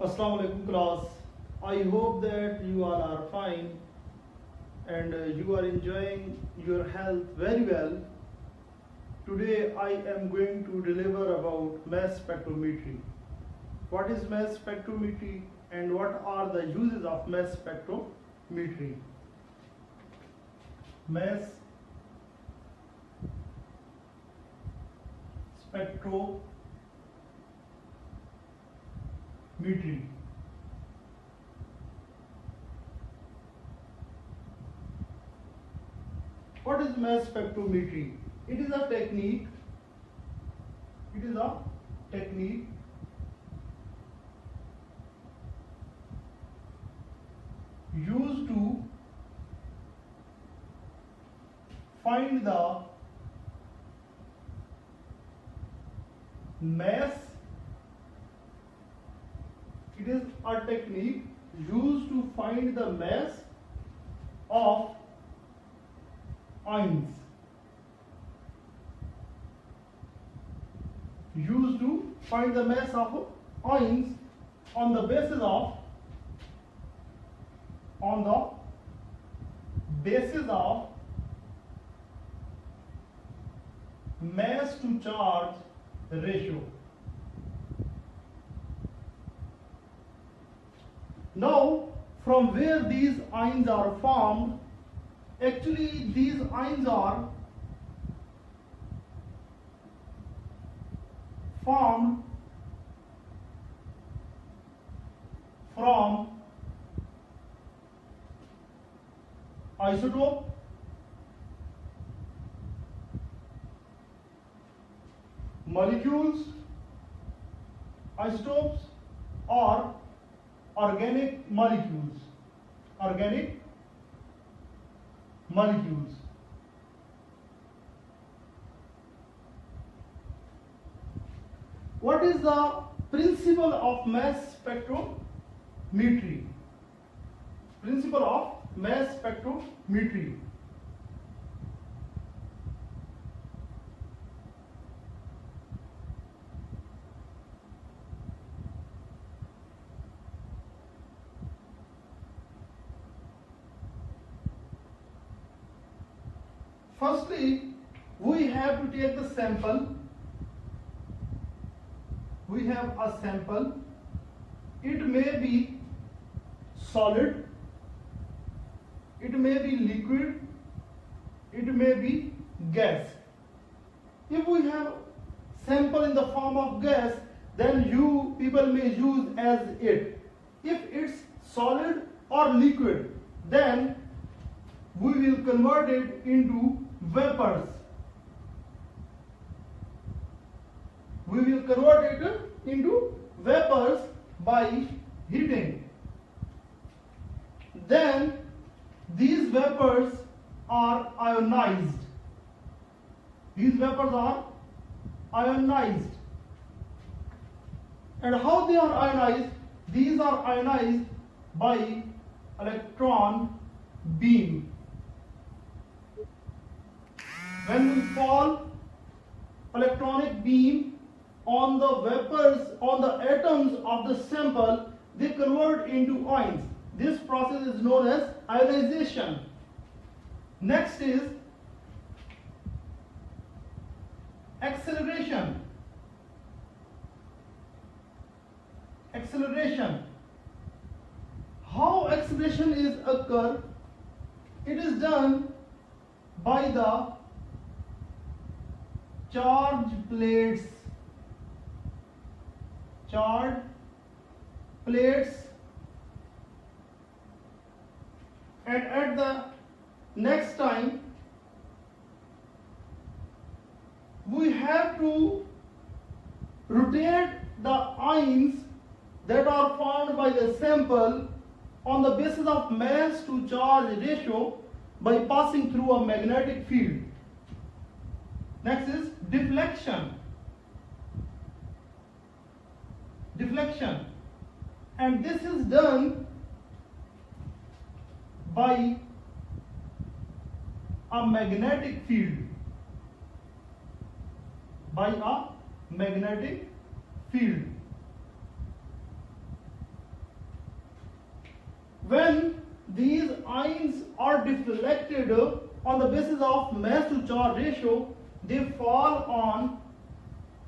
Assalamu alaikum class. I hope that you all are fine and you are enjoying your health very well. Today I am going to deliver about mass spectrometry. What is mass spectrometry and what are the uses of mass spectrometry? Mass spectrometry. What is mass spectrometry? It is a technique. Used to find the mass. It is a technique used to find the mass of ions. Used to find the mass of ions on the basis of mass to charge ratio. Now, from where these ions are formed, actually these ions are formed from isotope, molecules, isotopes, or organic molecules. What is the principle of mass spectrometry? Principle of mass spectrometry. Firstly, we have to take the sample. We have a sample. It may be solid, it may be liquid, it may be gas. If we have sample in the form of gas, then you people may use as it. If it's solid or liquid, then we will convert it into vapors. We will convert it into vapors by heating. Then these vapors are ionized. And how they are ionized? These are ionized by electron beam. When we fall electronic beam on the vapors, on the atoms of the sample, they convert into ions. This process is known as ionization. Next is acceleration. How acceleration is occur? It is done by the charge plates. And at the next time, we have to rotate the ions that are formed by the sample on the basis of mass to charge ratio by passing through a magnetic field. Next is deflection. And this is done by a magnetic field. when these ions are deflected on the basis of mass to charge ratio, they fall on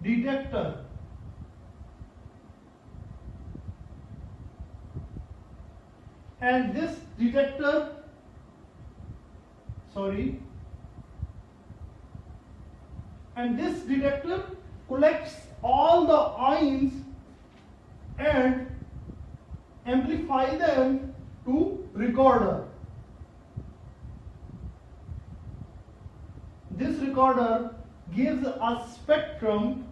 detector. And this detector, collects all the ions and amplify them to recorder. This recorder gives us spectrum,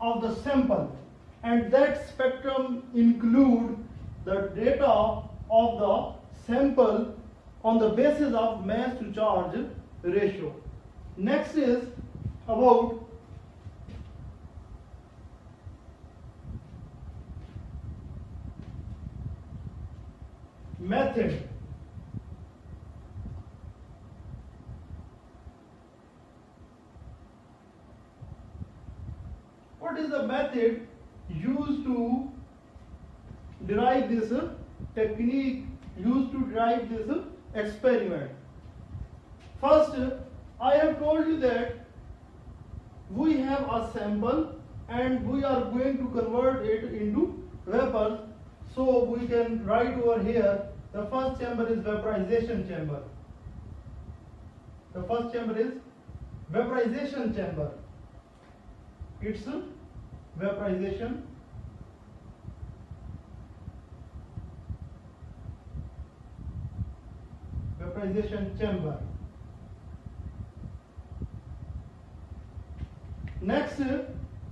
of the sample, and that spectrum include the data of the sample on the basis of mass to charge ratio. Next is about method. What is the method used to derive this technique, used to derive this experiment? First, I have told you that we have a sample and we are going to convert it into vapor. So we can write over here, the first chamber is vaporization chamber. The first chamber is vaporization chamber. It's vaporization chamber. Next,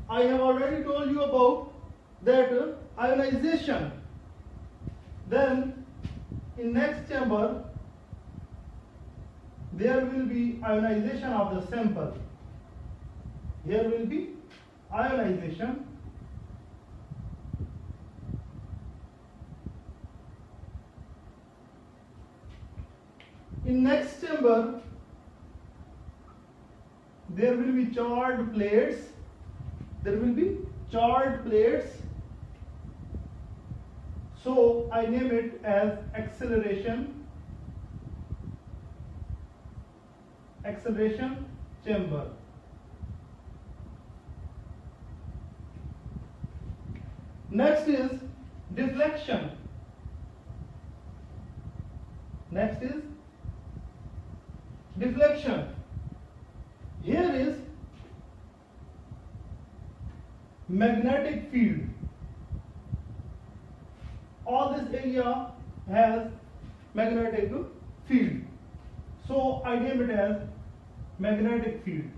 I have already told you about that ionization. Then in next chamber there will be ionization of the sample. Here will be ionization. In next chamber there will be charred plates. So I name it as acceleration chamber. Next is deflection. Here is magnetic field. All this area has magnetic field. So I name it as magnetic field.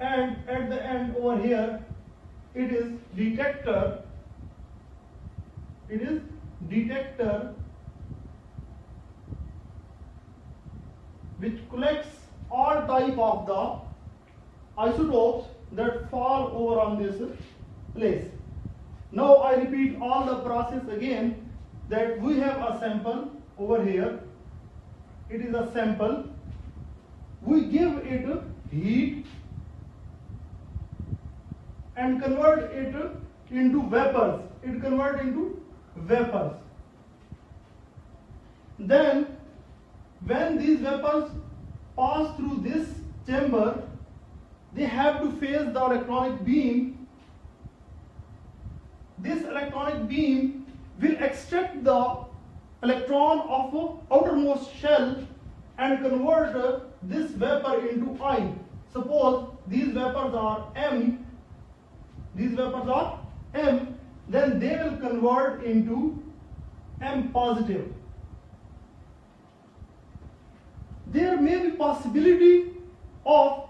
And at the end over here, it is detector. Which collects all type of the isotopes that fall over on this place. Now I repeat all the process again, that we have a sample over here. It is a sample. We give it heat and convert it into vapors. Then when these vapors pass through this chamber, they have to face the electronic beam. This electronic beam will extract the electron of the outermost shell and convert this vapor into ion. Suppose these vapors are M, then they will convert into M positive. There may be possibility of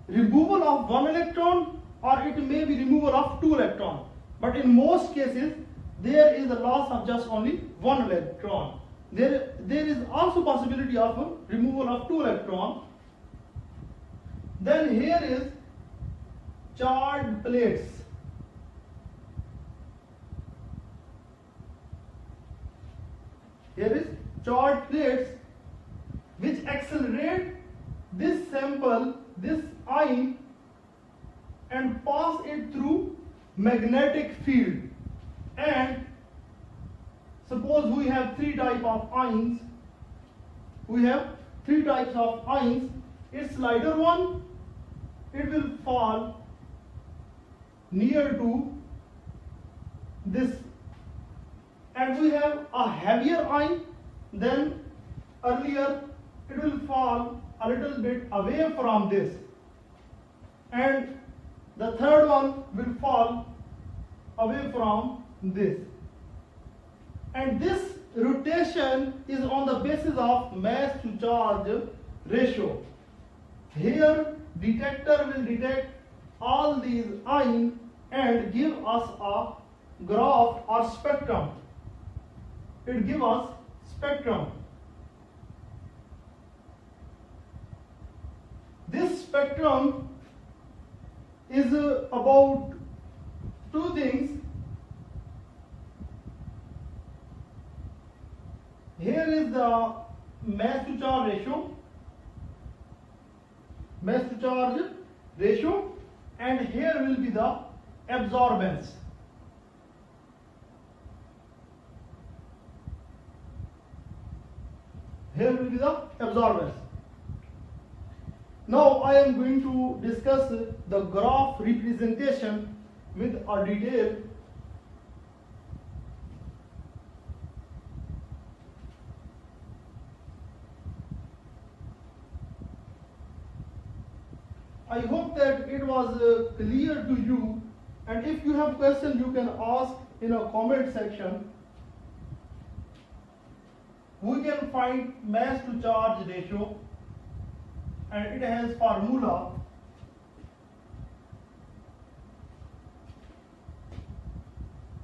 removal of one electron, or it may be removal of two electrons. But in most cases, there is a loss of just only one electron. There is also possibility of removal of two electrons. Then here is charred plates. Here is charge plates which accelerate this sample, this ion, and pass it through magnetic field. And suppose we have three types of ions. We have three types of ions. Its lighter one, it will fall near to this, and we have a heavier ion, then earlier it will fall a little bit away from this, and the third one will fall away from this. And this rotation is on the basis of mass to charge ratio. Here detector will detect all these ions and give us a graph or spectrum. It gives us spectrum. This spectrum is about two things. Here is the mass to charge ratio, and here will be the absorbance. Here will be the absorbance. Now I am going to discuss the graph representation with a detail. I hope that it was clear to you, and if you have questions you can ask in a comment section. We can find mass to charge ratio, and it has formula.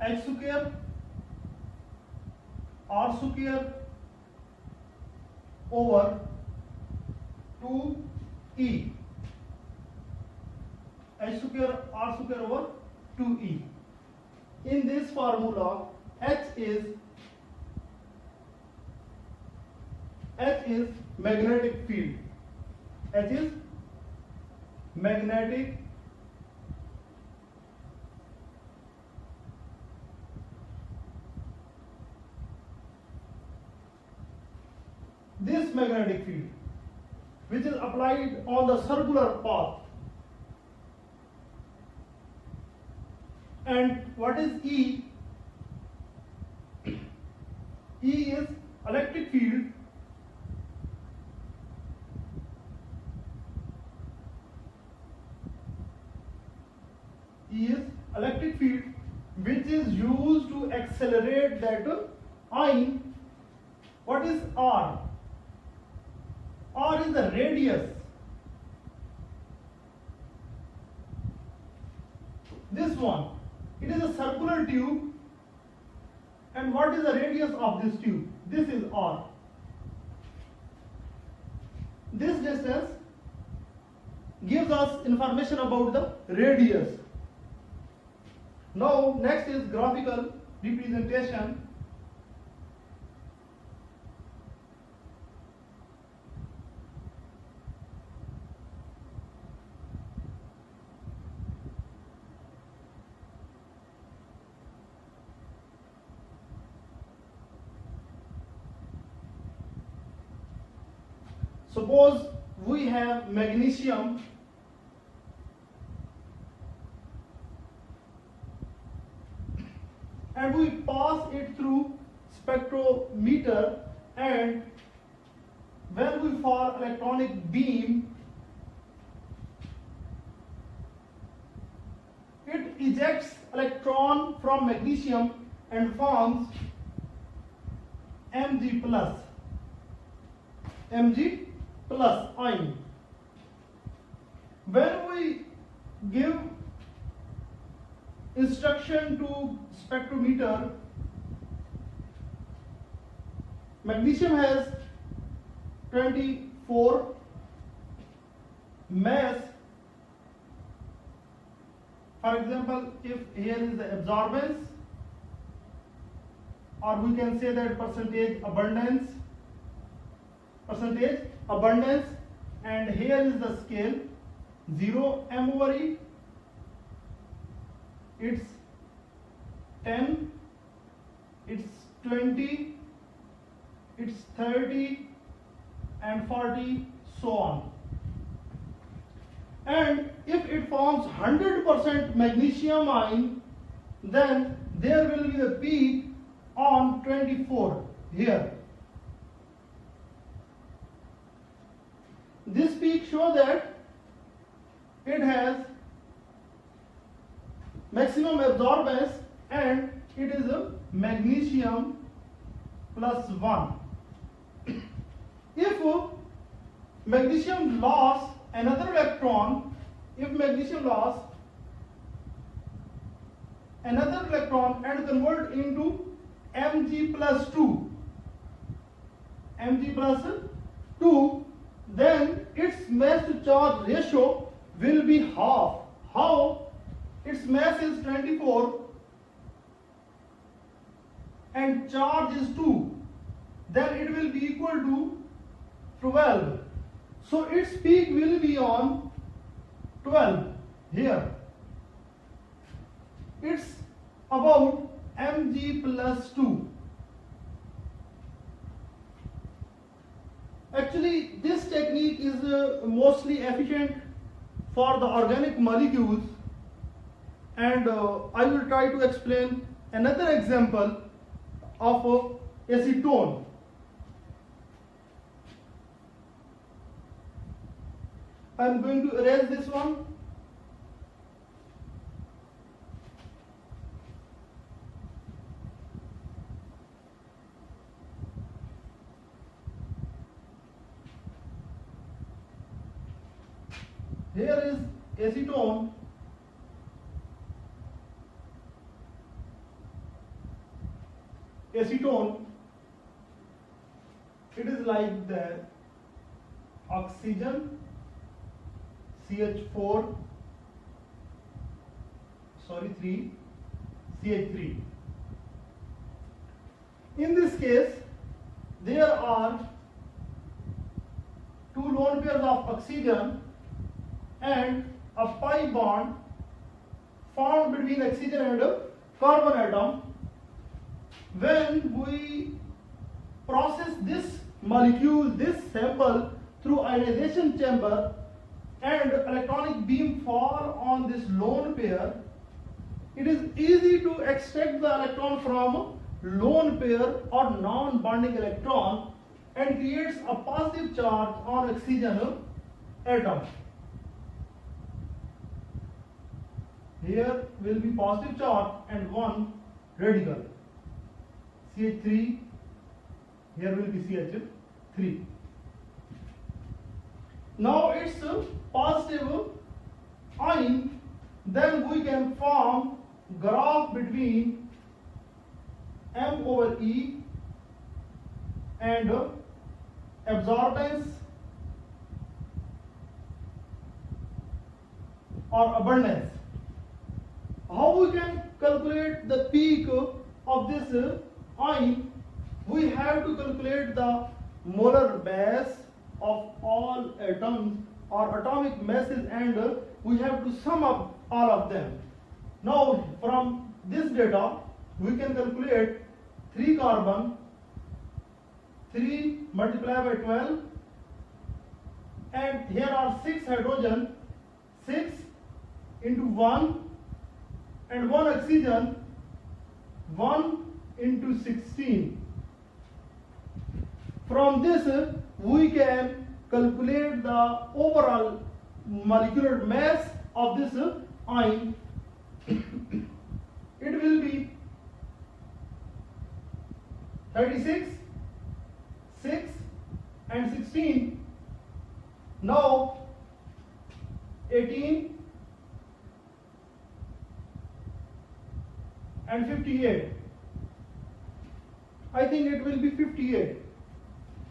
H square R square over 2E. H square R square over 2E. In this formula, H is magnetic field. H is magnetic this magnetic field which is applied on the circular path. And what is E? E is electric field which is used to accelerate that ion. What is R? R is the radius. This one, it is a circular tube, and what is the radius of this tube? This is R. This distance gives us information about the radius. Now next is graphical representation. Suppose we have magnesium and we pass it through spectrometer, and when we fire electronic beam, it ejects electron from magnesium and forms Mg plus ion. When we give instruction to spectrometer, magnesium has 24 mass. For example, if here is the absorbance, or we can say that percentage abundance, percentage abundance, and here is the scale 0 m over e, it's 10, it's 20, it's 30 and 40, so on. And if it forms 100% magnesium ion, then there will be a peak on 24 here. This peak shows that it has maximum absorbance and it is a magnesium plus 1. If magnesium lost another electron, and convert into Mg plus 2, then its mass to charge ratio will be half. How? Its mass is 24 and charge is 2, then it will be equal to 12. So its peak will be on 12 here. It's about Mg plus 2. Actually, this technique is mostly efficient for the organic molecules, and I will try to explain another example of acetone. I am going to erase this one. Here is acetone. It is like the oxygen CH4, 3 CH3. In this case, there are two lone pairs of oxygen and a pi bond formed between oxygen and a carbon atom. When we process this molecule, this sample through ionization chamber, and electronic beam fall on this lone pair, it is easy to extract the electron from lone pair or non-bonding electron and creates a positive charge on oxygen atom. Here will be positive charge and one radical CH3, here will be CH3. Now it's a positive ion, then we can form graph between M over E and absorbance or abundance. How we can calculate the peak of this ion? We have to calculate the molar mass of all atoms or atomic masses, and we have to sum up all of them. Now from this data we can calculate 3 carbon, 3 multiplied by 12, and here are 6 hydrogen, 6 into 1, and 1 oxygen, 1 into 16. From this we can calculate the overall molecular mass of this ion. It will be 36, 6 and 16. Now 18 and 58. I think it will be 58.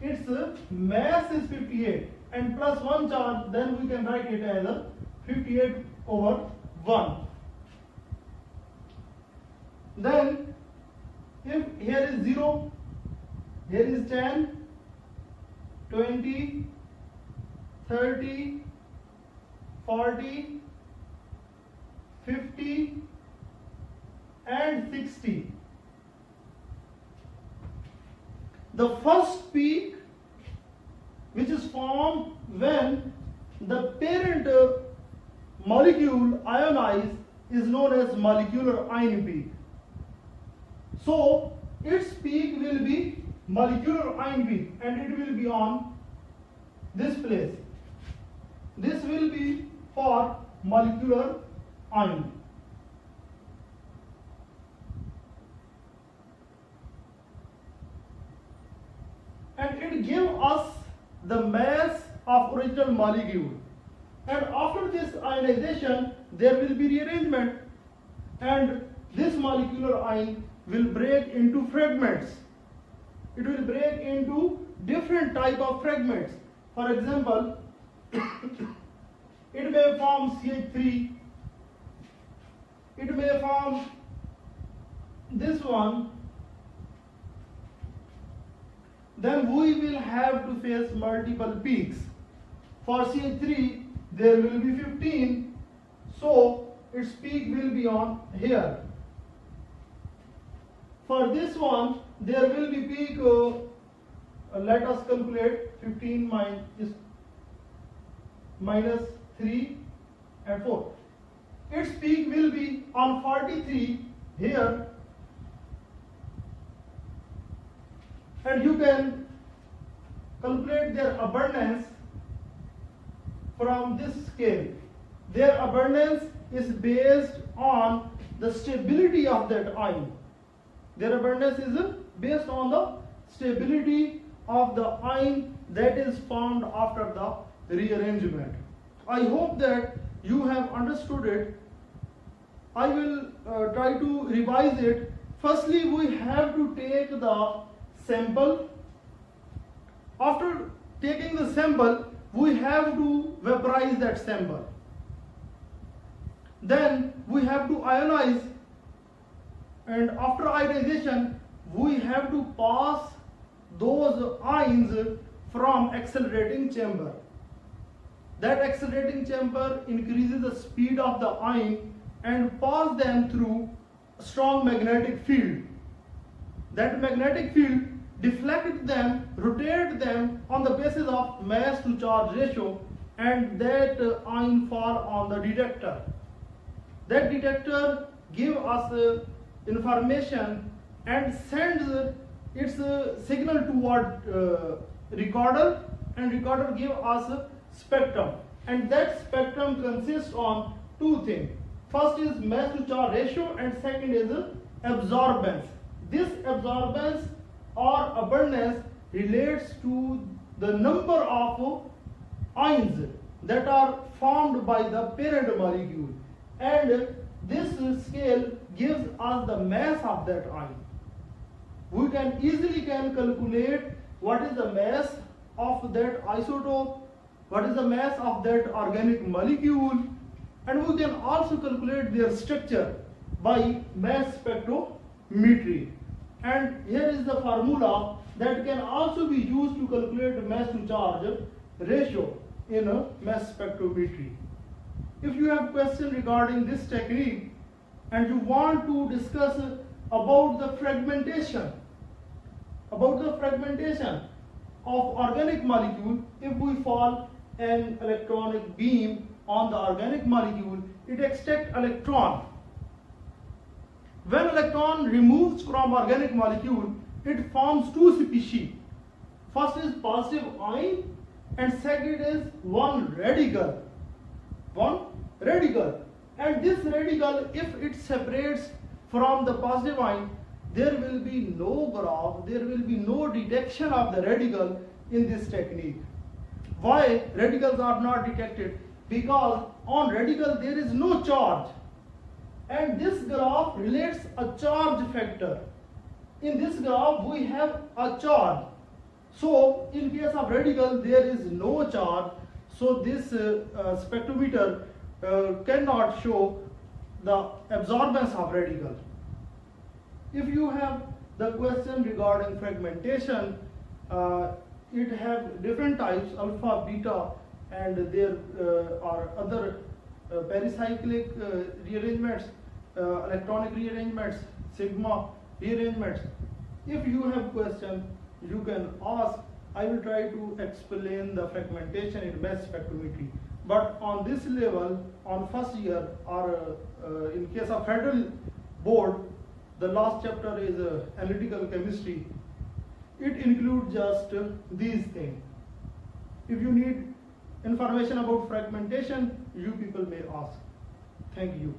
Its mass is 58 and plus 1 charge, then we can write it as a 58 over 1. Then if here is 0, here is 10, 20, 30, 40, 50 and 60. The first peak, which is formed when the parent molecule ionizes, is known as molecular ion peak. So its peak will be molecular ion peak, and it will be on this place. This will be for molecular ion. And it gives us the mass of original molecule. And after this ionization, there will be rearrangement, and this molecular ion will break into fragments. It will break into different type of fragments. For example, it may form CH3, it may form this one. Then we will have to face multiple peaks. For CH3, there will be 15, so its peak will be on here. For this one, there will be peak, let us calculate 15 minus 3 and 4. Its peak will be on 43 here, and you can calculate their abundance from this scale. Their abundance is based on the stability of that ion. Their abundance is based on the stability of the ion that is formed after the rearrangement. I hope that you have understood it. I will try to revise it. Firstly, we have to take the sample. After taking the sample, we have to vaporize that sample. Then we have to ionize, and after ionization, we have to pass those ions from accelerating chamber. That accelerating chamber increases the speed of the ion and pass them through a strong magnetic field. That magnetic field deflect them, rotate them on the basis of mass to charge ratio, and that ion fall on the detector. That detector give us information and sends its signal toward recorder, and recorder give us a spectrum, and that spectrum consists on two things. First is mass to charge ratio, and second is absorbance. This absorbance or abundance relates to the number of ions that are formed by the parent molecule, and this scale gives us the mass of that ion. We can easily calculate what is the mass of that isotope, what is the mass of that organic molecule, and we can also calculate their structure by mass spectrometry. And here is the formula that can also be used to calculate mass to charge ratio in a mass spectrometry. If you have questions regarding this technique and you want to discuss about the fragmentation of organic molecule, if we fall an electronic beam on the organic molecule, it extracts electron. When electron removes from organic molecule, it forms two species. First is positive ion, and second is one radical. And this radical, if it separates from the positive ion, there will be no graph, there will be no detection of the radical in this technique. Why radicals are not detected? Because on radical there is no charge, and this graph relates a charge factor. In this graph we have a charge. So in case of radical there is no charge, so this spectrometer cannot show the absorbance of radical. If you have the question regarding fragmentation, it have different types, alpha, beta, and there are other pericyclic rearrangements, electronic rearrangements, sigma rearrangements. If you have question, you can ask. I will try to explain the fragmentation in mass spectrometry. But on this level, on first year, or in case of federal board, the last chapter is analytical chemistry. It includes just these things. If you need information about fragmentation, you people may ask. Thank you.